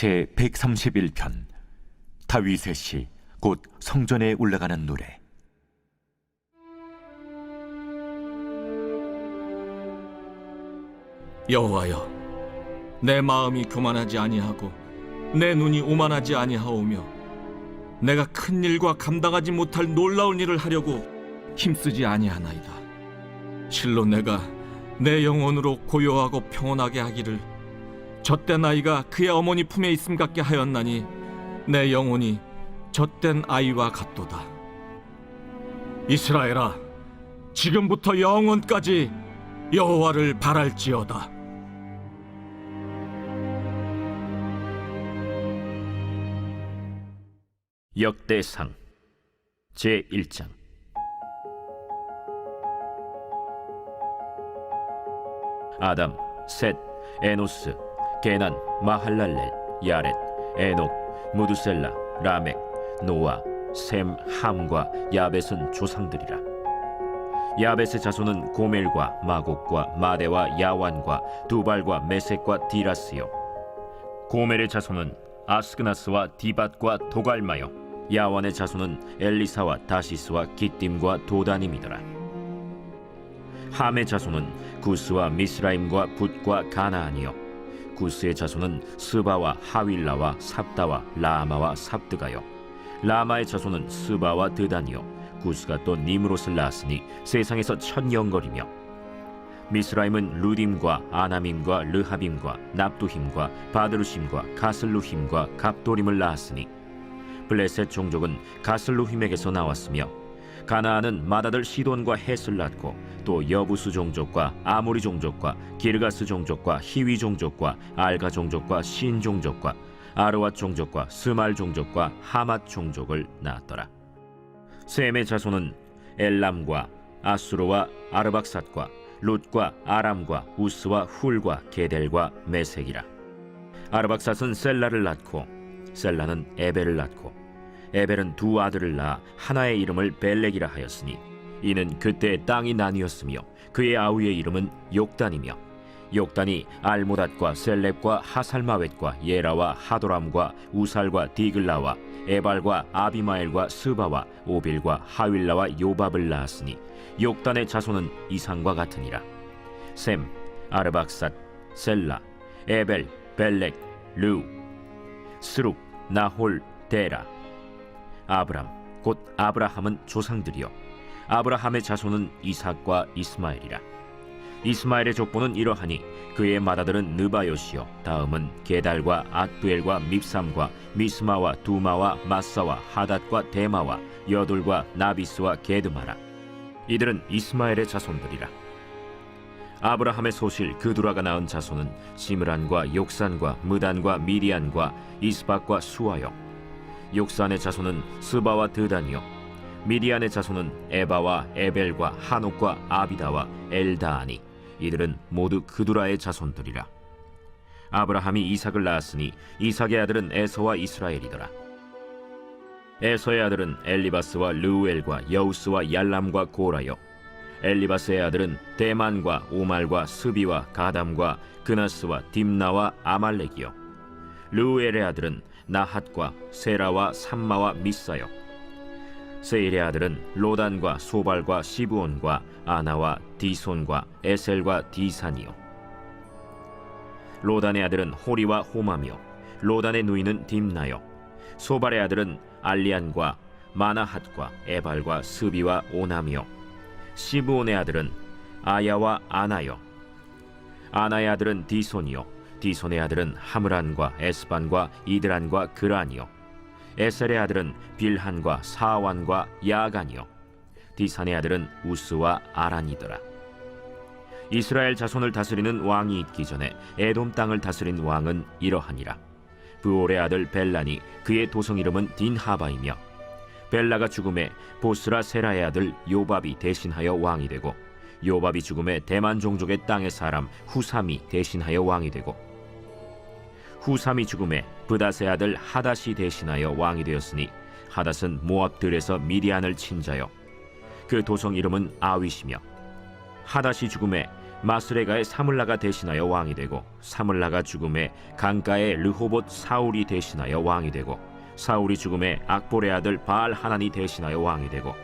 제 131편 다윗의 시 곧 성전에 올라가는 노래. 여호와여, 내 마음이 교만하지 아니하고 내 눈이 오만하지 아니하오며 내가 큰 일과 감당하지 못할 놀라운 일을 하려고 힘쓰지 아니하나이다. 실로 내가 내 영혼으로 고요하고 평온하게 하기를 젖된 아이가 그의 어머니 품에 있음 같게 하였나니 내 영혼이 젖된 아이와 같도다. 이스라엘아, 지금부터 영원까지 여호와를 바랄지어다. 역대상 제1장. 아담, 셋, 에노스, 게난, 마할랄렐, 야렛, 에녹, 무두셀라, 라멕, 노아, 셈, 함과 야벳은 조상들이라. 야벳의 자손은 고멜과 마곡과 마대와 야완과 두발과 메섹과 디라스요. 고멜의 자손은 아스그나스와 디밧과 도갈마요. 야완의 자손은 엘리사와 다시스와 기띔과 도다님이더라. 함의 자손은 구스와 미스라임과 붓과 가나안이요. 구스의 자손은 스바와 하윌라와 삽다와 라마와 삽드가요. 라마의 자손은 스바와 드단이요. 구스가 또 니므롯을 낳았으니 세상에서 천영거리며. 미스라임은 루딤과 아나밈과 르하빔과 납두힘과 바드루심과 가슬루힘과 갑도림을 낳았으니 블레셋 종족은 가슬루힘에게서 나왔으며 가나안은 맏아들 시돈과 헷을 낳고 또 여부스 종족과 아모리 종족과 기르가스 종족과 히위 종족과 알가 종족과 신 종족과 아르왓 종족과 스말 종족과 하맛 종족을 낳았더라. 셈의 자손은 엘람과 아수르와 아르박삿과 룻과 아람과 우스와 훌과 게델과 메색이라. 아르박삿은 셀라를 낳고 셀라는 에벨을 낳고 에벨은 두 아들을 낳아 하나의 이름을 벨렉이라 하였으니 이는 그때 땅이 나뉘었으며 그의 아우의 이름은 욕단이며 욕단이 알모닷과 셀렙과 하살마웻과 예라와 하도람과 우살과 디글라와 에발과 아비마엘과 스바와 오빌과 하윌라와 요밥을 낳았으니 욕단의 자손은 이상과 같으니라. 셈, 아르박삿, 셀라, 에벨, 벨렉, 르우, 스룩, 나홀, 데라. 아브람 곧 아브라함은 조상들이요 아브라함의 자손은 이삭과 이스마엘이라. 이스마엘의 족보는 이러하니 그의 맏아들은 느바요시요 다음은 게달과 앗두엘과 밉삼과 미스마와 두마와 마사와 하닷과 데마와 여둘과 나비스와 게드마라. 이들은 이스마엘의 자손들이라. 아브라함의 소실 그두라가 낳은 자손은 시므란과 욕산과 무단과 미디안과 이스박과 수아요. 욕산의 자손은 스바와 드단이요 미디안의 자손은 에바와 에벨과 한옥과 아비다와 엘다아니. 이들은 모두 그두라의 자손들이라. 아브라함이 이삭을 낳았으니 이삭의 아들은 에서와 이스라엘이더라. 에서의 아들은 엘리바스와 르우엘과 여우스와 얄람과 고라요. 엘리바스의 아들은 데만과 오말과 스비와 가담과 그나스와 딥나와 아말렉이요. 르우엘의 아들은 나핫과 세라와 삼마와 미사요. 세일의 아들은 로단과 소발과 시브온과 아나와 디손과 에셀과 디산이요. 로단의 아들은 호리와 호마며 로단의 누이는 딥나요. 소발의 아들은 알리안과 마나핫과 에발과 스비와 오나며 시브온의 아들은 아야와 아나요. 아나의 아들은 디손이요. 디손의 아들은 하므란과 에스반과 이드란과 그란이요. 에셀의 아들은 빌한과 사완과 야간이요. 디산의 아들은 우스와 아란이더라. 이스라엘 자손을 다스리는 왕이 있기 전에 에돔 땅을 다스린 왕은 이러하니라. 브올의 아들 벨란이 그의 도성 이름은 딘하바이며 벨라가 죽음에 보스라 세라의 아들 요밥이 대신하여 왕이 되고 요밥이 죽음에 대만 종족의 땅의 사람 후삼이 대신하여 왕이 되고 후삼이 죽음에 브닷의 아들 하닷이 대신하여 왕이 되었으니 하닷은 모압들에서 미디안을 친 자요 그 도성 이름은 아윗이며 하닷이 죽음에 마스레가의 사물라가 대신하여 왕이 되고 사물라가 죽음에 강가의 르호봇 사울이 대신하여 왕이 되고 사울이 죽음에 악볼의 아들 바알 하난이 대신하여 왕이 되고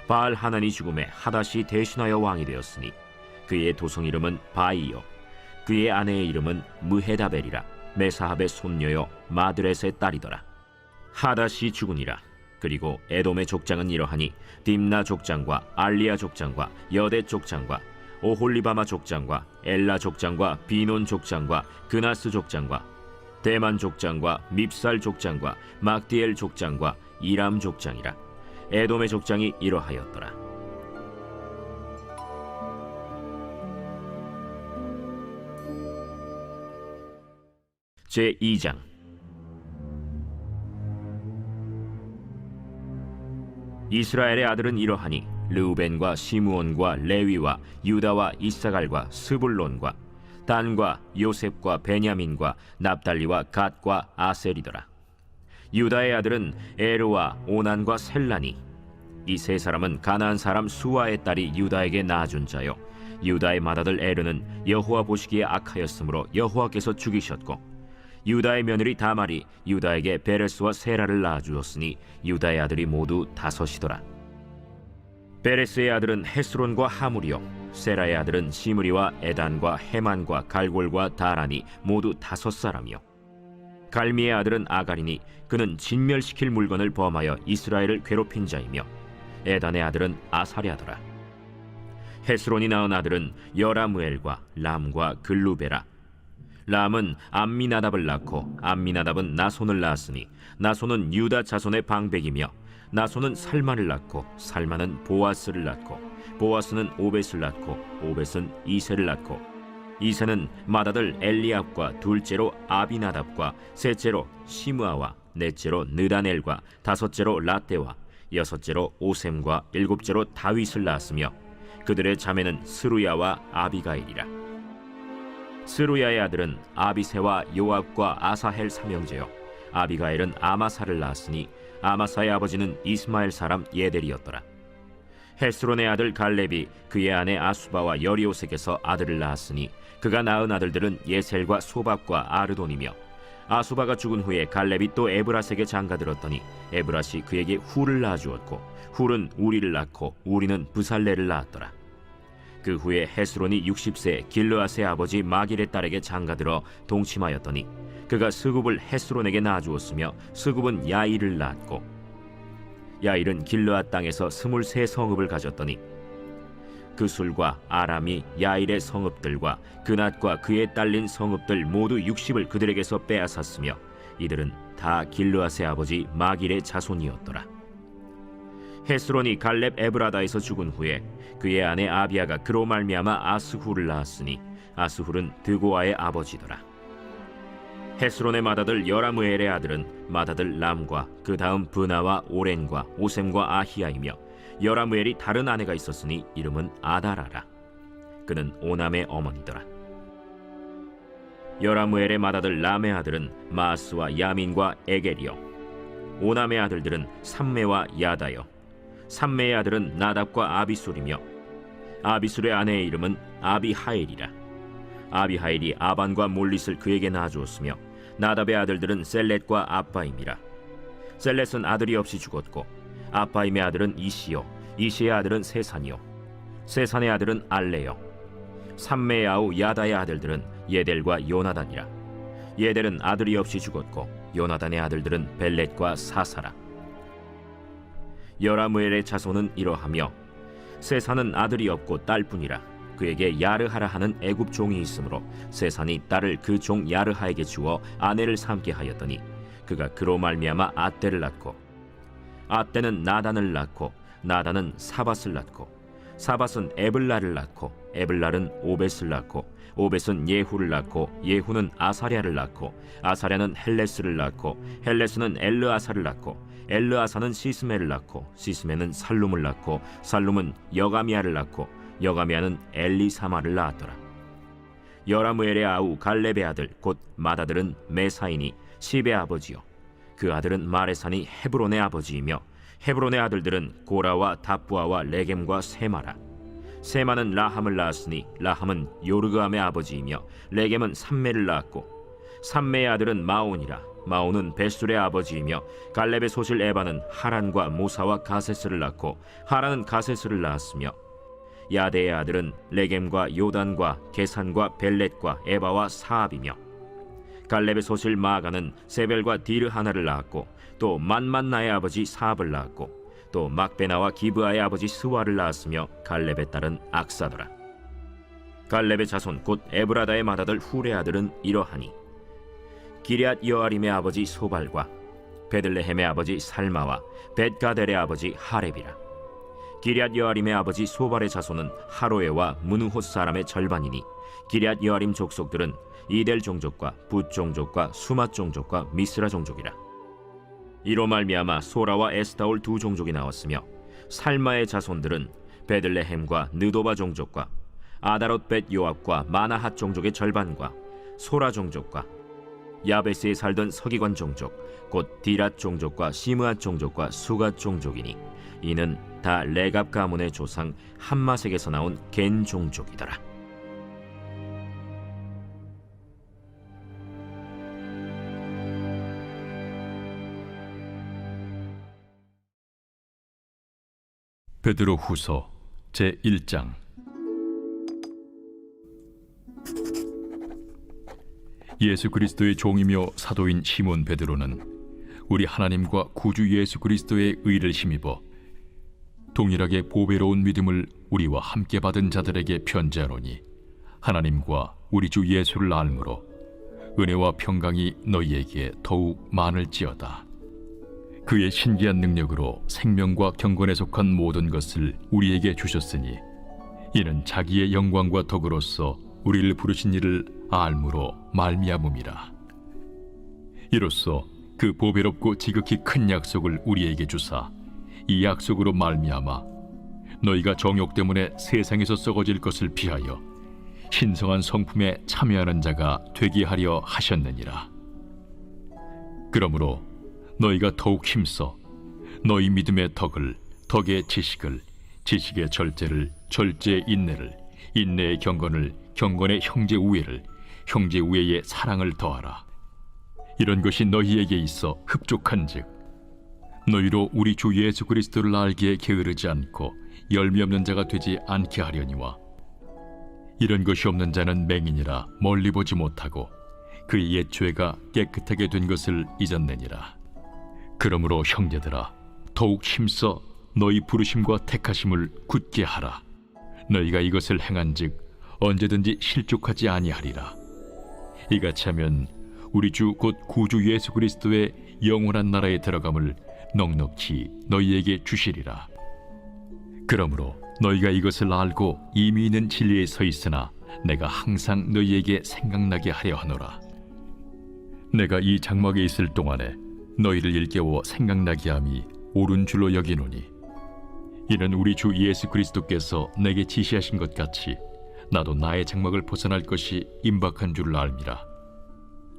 바알 하난이 죽음에 하닷이 대신하여 왕이 되었으니 그의 도성 이름은 바이요 그의 아내의 이름은 무헤다벨이라 메사합의 손녀요 마드렛의 딸이더라. 하닷이 죽으니라. 그리고 에돔의 족장은 이러하니 딥나 족장과 알리아 족장과 여대 족장과 오홀리바마 족장과 엘라 족장과 비논 족장과 그나스 족장과 대만 족장과 밉살 족장과 막디엘 족장과 이람 족장이라. 에돔의 족장이 이러하였더라. 제2장. 이스라엘의 아들은 이러하니 르우벤과 시므온과 레위와 유다와 이사갈과 스불론과 단과 요셉과 베냐민과 납달리와 갓과 아셀이더라. 유다의 아들은 에르와 오난과 셀라니. 이 세 사람은 가나안 사람 수아의 딸이 유다에게 낳아준 자요 유다의 맏아들 에르는 여호와 보시기에 악하였으므로 여호와께서 죽이셨고 유다의 며느리 다말이 유다에게 베레스와 세라를 낳아주었으니 유다의 아들이 모두 5이더라. 베레스의 아들은 헤스론과 하물이요 세라의 아들은 시므리와 에단과 헤만과 갈골과 다란이 모두 5사람이요 갈미의 아들은 아가리니 그는 진멸시킬 물건을 범하여 이스라엘을 괴롭힌 자이며 에단의 아들은 아사랴더라. 헤스론이 낳은 아들은 여라무엘과 람과 글루베라. 람은 암미나답을 낳고 암미나답은 나손을 낳았으니 나손은 유다 자손의 방백이며 나손은 살마를 낳고 살마는 보아스를 낳고 보아스는 오벳을 낳고 오벳은 이세를 낳고 이세는 맏아들 엘리압과 둘째로 아비나답과 셋째로 시므아와 넷째로 느다넬과 다섯째로 라떼와 여섯째로 오셈과 일곱째로 다윗을 낳았으며 그들의 자매는 스루야와 아비가일이라. 스루야의 아들은 아비세와 요압과 아사헬 삼형제요 아비가일은 아마사를 낳았으니 아마사의 아버지는 이스마엘 사람 예델이었더라. 헤스론의 아들 갈렙이 그의 아내 아수바와 여리오색에서 아들을 낳았으니 그가 낳은 아들들은 예셀과 소박과 아르돈이며 아수바가 죽은 후에 갈렙이 또 에브라색에 장가들었더니 에브라시 그에게 훌을 낳아주었고 훌은 우리를 낳고 우리는 부살레를 낳았더라. 그 후에 헤스론이 60세 길르앗의 아버지 마길의 딸에게 장가들어 동침하였더니 그가 스굽을 헤스론에게 낳아주었으며 스굽은 야일을 낳았고 야일은 길르앗 땅에서 23성읍을 가졌더니 그술과 아람이 야일의 성읍들과 그낫과 그에 딸린 성읍들 모두 60을 그들에게서 빼앗았으며 이들은 다 길르앗의 아버지 마길의 자손이었더라. 헤스론이 갈렙 에브라다에서 죽은 후에 그의 아내 아비아가 그로 말미암아 아스훌을 낳았으니 아스훌은 드고아의 아버지더라. 헤스론의 맏아들 여라무엘의 아들은 맏아들 람과 그 다음 브나와 오렌과 오셈과 아히야이며 여라무엘이 다른 아내가 있었으니 이름은 아다라라. 그는 오남의 어머니더라. 여라무엘의 맏아들 람의 아들은 마스와 야민과 에겔이요 오남의 아들들은 삼메와 야다요 삼메의 아들은 나답과 아비술이며 아비술의 아내의 이름은 아비하일이라. 아비하일이 아반과 몰릿을 그에게 낳아주었으며 나답의 아들들은 셀렛과 아빠임이라. 셀렛은 아들이 없이 죽었고 아빠임의 아들은 이시요 이시의 아들은 세산이요 세산의 아들은 알레요 삼메의 아우 야다의 아들들은 예델과 요나단이라. 예델은 아들이 없이 죽었고 요나단의 아들들은 벨렛과 사사라. 여라무엘의 자손은 이러하며 세산은 아들이 없고 딸뿐이라. 그에게 야르하라 하는 애굽 종이 있으므로 세산이 딸을 그 종 야르하에게 주어 아내를 삼게 하였더니 그가 그로 말미암아 아떼를 낳고 아떼는 나단을 낳고 나단은 사밧을 낳고 사밧은 에블라를 낳고 에블랄은 오벳을 낳고 오벳은 예후를 낳고 예후는 아사랴를 낳고 아사랴는 헬레스를 낳고 헬레스는 엘르아사를 낳고 엘르아사는 시스메를 낳고 시스메는 살룸을 낳고 살룸은 여가미아를 낳고 여가미아는 엘리사마를 낳았더라. 여라무엘의 아우 갈렙의 아들 곧 맏아들은 메사이니 시베의 아버지요 그 아들은 마레산이 헤브론의 아버지이며 헤브론의 아들들은 고라와 다부아와 레겜과 세마라. 세마는 라함을 낳았으니 라함은 요르그암의 아버지이며 레겜은 삼메를 낳았고 삼메의 아들은 마온이라. 마온은 베술의 아버지이며 갈렙의 소실 에바는 하란과 모사와 가세스를 낳고 하란은 가세스를 낳았으며 야데의 아들은 레겜과 요단과 게산과 벨렛과 에바와 사압이며 갈렙의 소실 마가는 세벨과 디르하나를 낳았고 또 만만나의 아버지 사압을 낳았고 또 막베나와 기브아의 아버지 스와를 낳았으며 갈렙의 딸은 악사더라. 갈렙의 자손 곧 에브라다의 맏아들 훌의 아들은 이러하니 기럇 여아림의 아버지 소발과 베들레헴의 아버지 살마와 벳가델의 아버지 하렙이라. 기럇 여아림의 아버지 소발의 자손은 하로에와 무느호 사람의 절반이니 기럇 여아림 족속들은 이델 종족과 붓 종족과 수맛 종족과 미스라 종족이라. 이로 말미암아 소라와 에스타올 두 종족이 나왔으며 살마의 자손들은 베들레헴과 느도바 종족과 아다롯 벳 요압과 마나핫 종족의 절반과 소라 종족과 야베스에 살던 서기관 종족 곧 디랏 종족과 시므앗 종족과 수갓 종족이니 이는 다 레갑 가문의 조상 함마색에서 나온 겐 종족이더라. 베드로 후서 제1장. 예수 그리스도의 종이며 사도인 시몬 베드로는 우리 하나님과 구주 예수 그리스도의 의를 힘입어 동일하게 보배로운 믿음을 우리와 함께 받은 자들에게 편지하노니 하나님과 우리 주 예수를 알므로 은혜와 평강이 너희에게 더욱 많을지어다. 그의 신기한 능력으로 생명과 경건에 속한 모든 것을 우리에게 주셨으니 이는 자기의 영광과 덕으로서 우리를 부르신 이를 알므로 말미암음이라. 이로써 그 보배롭고 지극히 큰 약속을 우리에게 주사 이 약속으로 말미암아 너희가 정욕 때문에 세상에서 썩어질 것을 피하여 신성한 성품에 참여하는 자가 되게 하려 하셨느니라. 그러므로 너희가 더욱 힘써 너희 믿음의 덕을, 덕의 지식을, 지식의 절제를, 절제의 인내를, 인내의 경건을, 경건의 형제 우애를, 형제 우애의 사랑을 더하라. 이런 것이 너희에게 있어 흡족한즉 너희로 우리 주 예수 그리스도를 알기에 게으르지 않고 열미 없는 자가 되지 않게 하려니와 이런 것이 없는 자는 맹인이라 멀리 보지 못하고 그의 옛 죄가 깨끗하게 된 것을 잊었느니라. 그러므로 형제들아 더욱 힘써 너희 부르심과 택하심을 굳게 하라. 너희가 이것을 행한즉 언제든지 실족하지 아니하리라. 이같이 하면 우리 주 곧 구주 예수 그리스도의 영원한 나라에 들어감을 넉넉히 너희에게 주시리라. 그러므로 너희가 이것을 알고 이미 있는 진리에 서 있으나 내가 항상 너희에게 생각나게 하려 하노라. 내가 이 장막에 있을 동안에 너희를 일깨워 생각나게 함이 옳은 줄로 여기노니 이는 우리 주 예수 그리스도께서 내게 지시하신 것 같이 나도 나의 장막을 벗어날 것이 임박한 줄을 알미라.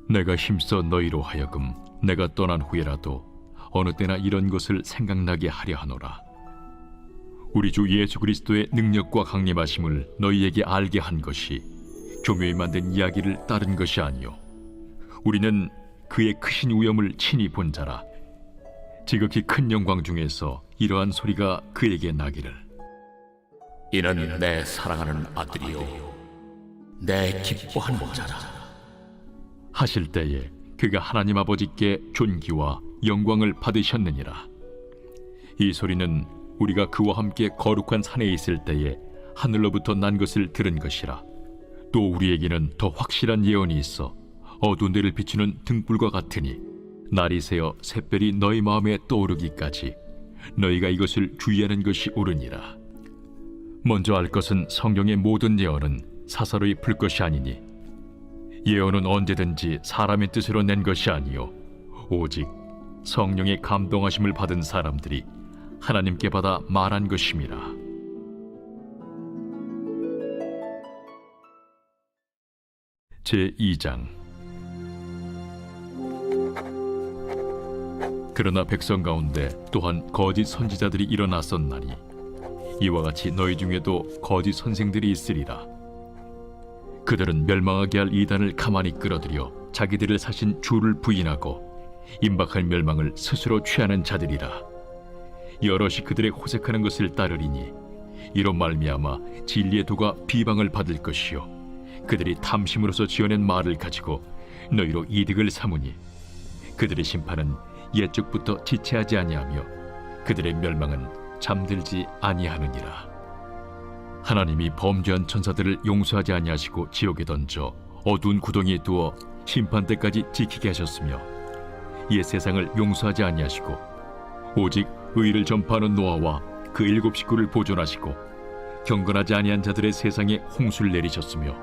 내가 힘써 너희로 하여금 내가 떠난 후에라도 어느 때나 이런 것을 생각나게 하려 하노라. 우리 주 예수 그리스도의 능력과 강림하심을 너희에게 알게 한 것이 교묘히 만든 이야기를 따른 것이 아니요 우리는 그의 크신 위엄을 친히 본 자라. 지극히 큰 영광 중에서 이러한 소리가 그에게 나기를 이는 내 사랑하는 아들이요 내 기뻐하는 자라 하실 때에 그가 하나님 아버지께 존귀와 영광을 받으셨느니라. 이 소리는 우리가 그와 함께 거룩한 산에 있을 때에 하늘로부터 난 것을 들은 것이라. 또 우리에게는 더 확실한 예언이 있어 어두운 데를 비추는 등불과 같으니 날이 새어 샛별이 너희 마음에 떠오르기까지 너희가 이것을 주의하는 것이 옳으니라. 먼저 알 것은 성경의 모든 예언은 사사로이 풀 것이 아니니 예언은 언제든지 사람의 뜻으로 낸 것이 아니요 오직 성령의 감동하심을 받은 사람들이 하나님께 받아 말한 것임이라. 제2장. 그러나 백성 가운데 또한 거짓 선지자들이 일어났었나니 이와 같이 너희 중에도 거짓 선생들이 있으리라. 그들은 멸망하게 할 이단을 가만히 끌어들여 자기들을 사신 주를 부인하고 임박할 멸망을 스스로 취하는 자들이라. 여럿이 그들의 호색하는 것을 따르리니 이로 말미암아 진리의 도가 비방을 받을 것이요 그들이 탐심으로서 지어낸 말을 가지고 너희로 이득을 삼으니 그들의 심판은 옛적부터 지체하지 아니하며 그들의 멸망은 잠들지 아니하느니라. 하나님이 범죄한 천사들을 용서하지 아니하시고 지옥에 던져 어두운 구덩이에 두어 심판 때까지 지키게 하셨으며 옛 세상을 용서하지 아니하시고 오직 의를 전파하는 노아와 그 7 식구를 보존하시고 경건하지 아니한 자들의 세상에 홍수를 내리셨으며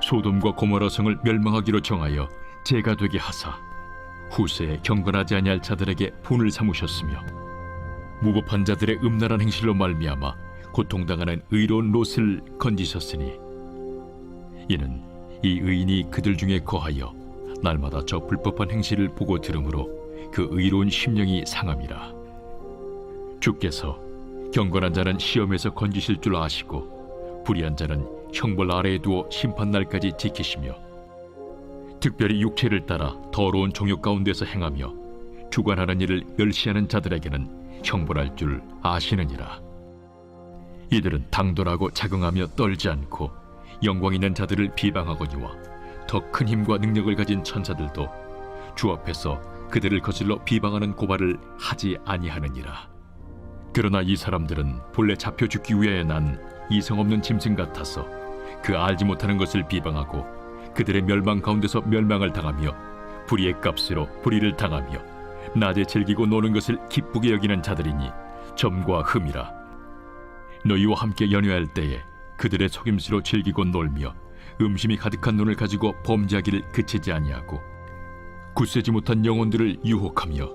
소돔과 고모라 성을 멸망하기로 정하여 재가 되게 하사 후세에 경건하지 아니할 자들에게 분을 삼으셨으며 무법한 자들의 음란한 행실로 말미암아 고통당하는 의로운 롯을 건지셨으니 이는 이 의인이 그들 중에 거하여 날마다 저 불법한 행실을 보고 들으므로 그 의로운 심령이 상함이라. 주께서 경건한 자는 시험에서 건지실 줄 아시고 불의한 자는 형벌 아래에 두어 심판날까지 지키시며 특별히 육체를 따라 더러운 정욕 가운데서 행하며 주관하는 일을 멸시하는 자들에게는 형벌할 줄 아시느니라. 이들은 당돌하고 자긍하며 떨지 않고 영광 있는 자들을 비방하거니와 더 큰 힘과 능력을 가진 천사들도 주 앞에서 그들을 거슬러 비방하는 고발을 하지 아니하느니라. 그러나 이 사람들은 본래 잡혀 죽기 위하여 난 이성 없는 짐승 같아서 그 알지 못하는 것을 비방하고 그들의 멸망 가운데서 멸망을 당하며 불의의 값으로 불의를 당하며 낮에 즐기고 노는 것을 기쁘게 여기는 자들이니 점과 흠이라. 너희와 함께 연회할 때에 그들의 속임수로 즐기고 놀며 음심이 가득한 눈을 가지고 범죄하기를 그치지 아니하고 굳세지 못한 영혼들을 유혹하며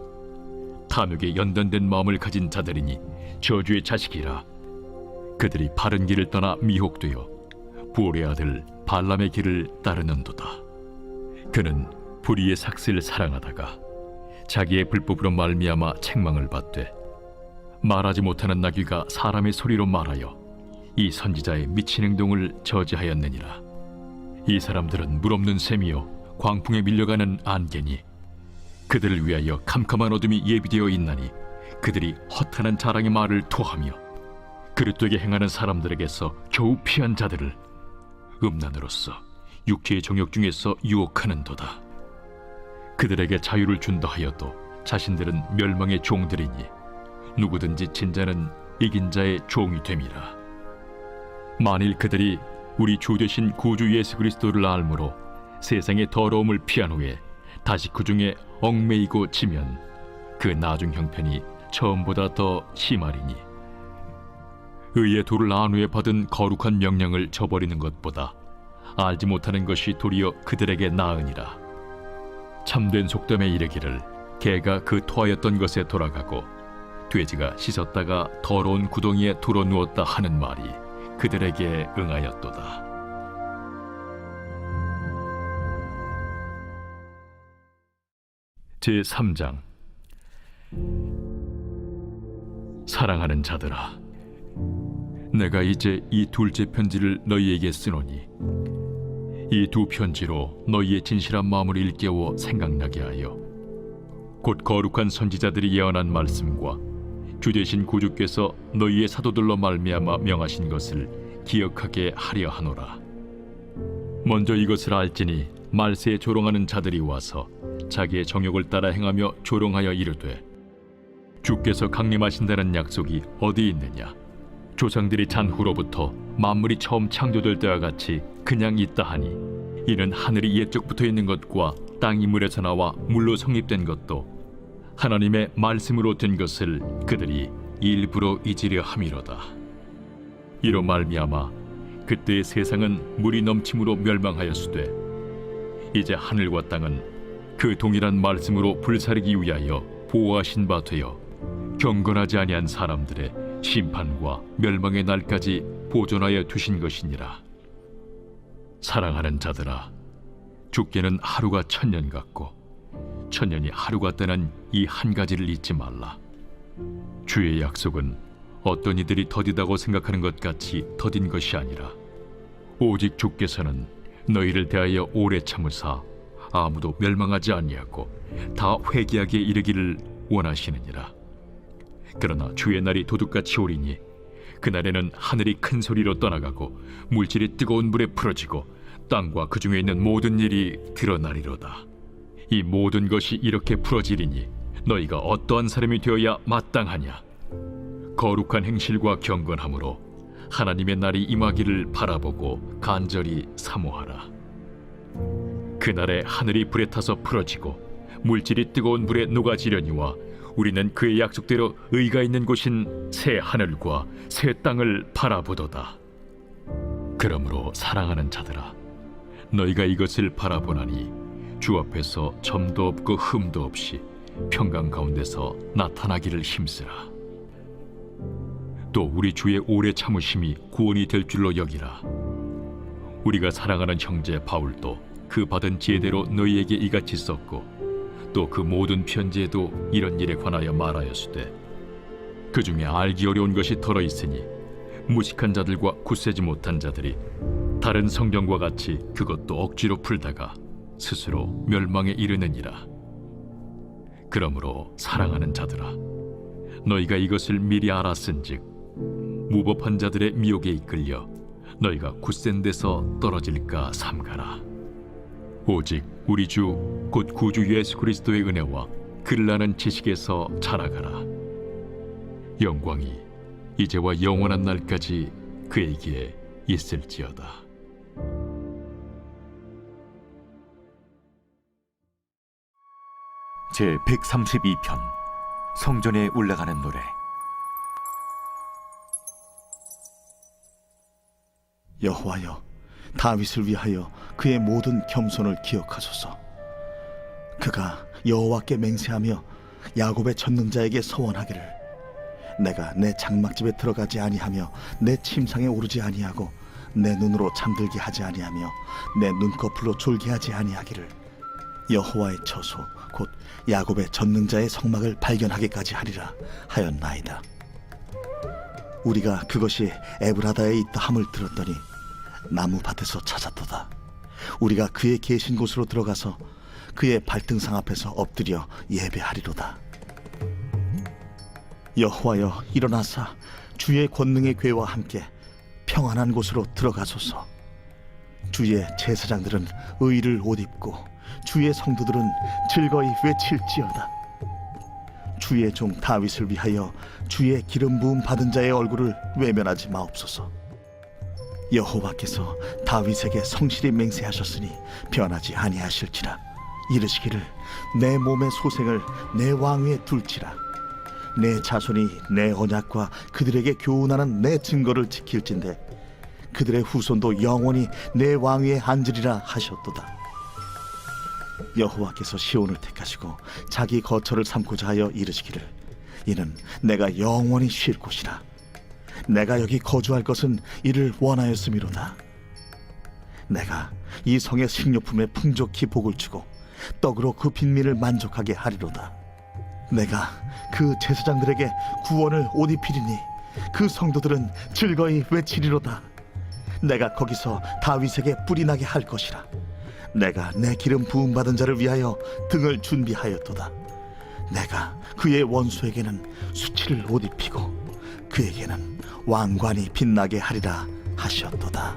탐욕에 연단된 마음을 가진 자들이니 저주의 자식이라. 그들이 바른 길을 떠나 미혹되어 부올의 아들 발람의 길을 따르는도다. 그는 불의의 삭슬을 사랑하다가 자기의 불법으로 말미암아 책망을 받되 말하지 못하는 나귀가 사람의 소리로 말하여 이 선지자의 미친 행동을 저지하였느니라. 이 사람들은 물없는 샘이요 광풍에 밀려가는 안개니 그들을 위하여 캄캄한 어둠이 예비되어 있나니 그들이 허탄한 자랑의 말을 토하며 그릇되게 행하는 사람들에게서 겨우 피한 자들을 음란으로서 육체의 정욕 중에서 유혹하는도다. 그들에게 자유를 준다 하여도 자신들은 멸망의 종들이니 누구든지 진자는 이긴 자의 종이 됨이라. 만일 그들이 우리 주 되신 구주 예수 그리스도를 알므로 세상의 더러움을 피한 후에 다시 그 중에 얽매이고 지면 그 나중 형편이 처음보다 더 심하리니 의의 도를 안 후에 받은 거룩한 명령을 저버리는 것보다 알지 못하는 것이 도리어 그들에게 나으니라. 참된 속담에 이르기를 개가 그 토하였던 것에 돌아가고 돼지가 씻었다가 더러운 구덩이에 들어 누웠다 하는 말이 그들에게 응하였도다. 제3장. 사랑하는 자들아, 내가 이제 이 둘째 편지를 너희에게 쓰노니 이 두 편지로 너희의 진실한 마음을 일깨워 생각나게 하여 곧 거룩한 선지자들이 예언한 말씀과 주 되신 구주께서 너희의 사도들로 말미암아 명하신 것을 기억하게 하려 하노라. 먼저 이것을 알지니 말세에 조롱하는 자들이 와서 자기의 정욕을 따라 행하며 조롱하여 이르되 주께서 강림하신다는 약속이 어디 있느냐? 조상들이 잔 후로부터 만물이 처음 창조될 때와 같이 그냥 있다 하니 이는 하늘이 옛적부터 있는 것과 땅이 물에서 나와 물로 성립된 것도 하나님의 말씀으로 된 것을 그들이 일부러 잊으려 함이로다. 이로 말미암아 그때의 세상은 물이 넘침으로 멸망하였으되 이제 하늘과 땅은 그 동일한 말씀으로 불사르기 위하여 보호하신 바 되어 경건하지 아니한 사람들의 심판과 멸망의 날까지 보존하여 두신 것이니라. 사랑하는 자들아, 주께는 하루가 1000년 같고 1000년이 하루 같다는 이 한 가지를 잊지 말라. 주의 약속은 어떤 이들이 더디다고 생각하는 것 같이 더딘 것이 아니라 오직 주께서는 너희를 대하여 오래 참으사 아무도 멸망하지 아니하고 다 회개하게 이르기를 원하시느니라. 그러나 주의 날이 도둑같이 오리니 그날에는 하늘이 큰 소리로 떠나가고 물질이 뜨거운 불에 풀어지고 땅과 그 중에 있는 모든 일이 드러나리로다. 이 모든 것이 이렇게 풀어지리니 너희가 어떠한 사람이 되어야 마땅하냐? 거룩한 행실과 경건함으로 하나님의 날이 임하기를 바라보고 간절히 사모하라. 그날에 하늘이 불에 타서 풀어지고 물질이 뜨거운 불에 녹아지려니와 우리는 그의 약속대로 의가 있는 곳인 새 하늘과 새 땅을 바라보도다. 그러므로 사랑하는 자들아, 너희가 이것을 바라보나니 주 앞에서 점도 없고 흠도 없이 평강 가운데서 나타나기를 힘쓰라. 또 우리 주의 오래 참으심이 구원이 될 줄로 여기라. 우리가 사랑하는 형제 바울도 그 받은 지혜대로 너희에게 이같이 썼고 또 그 모든 편지에도 이런 일에 관하여 말하였으되 그 중에 알기 어려운 것이 덜어 있으니 무식한 자들과 굳세지 못한 자들이 다른 성경과 같이 그것도 억지로 풀다가 스스로 멸망에 이르느니라. 그러므로 사랑하는 자들아, 너희가 이것을 미리 알았은즉 무법한 자들의 미혹에 이끌려 너희가 굳센 데서 떨어질까 삼가라. 오직 우리 주 곧 구주 예수 그리스도의 은혜와 그를 아는 지식에서 자라가라. 영광이 이제와 영원한 날까지 그에게 있을지어다. 제 132편 성전에 올라가는 노래. 여호와여, 다윗을 위하여 그의 모든 겸손을 기억하소서. 그가 여호와께 맹세하며 야곱의 전능자에게 서원하기를 내가 내 장막집에 들어가지 아니하며 내 침상에 오르지 아니하고 내 눈으로 잠들게 하지 아니하며 내 눈꺼풀로 졸게 하지 아니하기를 여호와의 처소 곧 야곱의 전능자의 성막을 발견하기까지 하리라 하였나이다. 우리가 그것이 에브라다에 있다 함을 들었더니 나무밭에서 찾았도다. 우리가 그의 계신 곳으로 들어가서 그의 발등상 앞에서 엎드려 예배하리로다. 여호와여, 일어나사 주의 권능의 궤와 함께 평안한 곳으로 들어가소서. 주의 제사장들은 의를 옷 입고 주의 성도들은 즐거이 외칠지어다. 주의 종 다윗을 위하여 주의 기름 부음 받은 자의 얼굴을 외면하지 마옵소서. 여호와께서 다윗에게 성실히 맹세하셨으니 변하지 아니하실지라. 이르시기를 내 몸의 소생을 내 왕위에 둘지라. 내 자손이 내 언약과 그들에게 교훈하는 내 증거를 지킬진대 그들의 후손도 영원히 내 왕위에 앉으리라 하셨도다. 여호와께서 시온을 택하시고 자기 거처를 삼고자 하여 이르시기를 이는 내가 영원히 쉴 곳이라. 내가 여기 거주할 것은 이를 원하였음이로다. 내가 이 성의 식료품에 풍족히 복을 주고 떡으로 그 빈민을 만족하게 하리로다. 내가 그 제사장들에게 구원을 옷 입히리니 그 성도들은 즐거이 외치리로다. 내가 거기서 다윗에게 뿔이 나게 할 것이라. 내가 내 기름 부음 받은 자를 위하여 등을 준비하였도다. 내가 그의 원수에게는 수치를 옷 입히고 그에게는 왕관이 빛나게 하리라 하셨도다.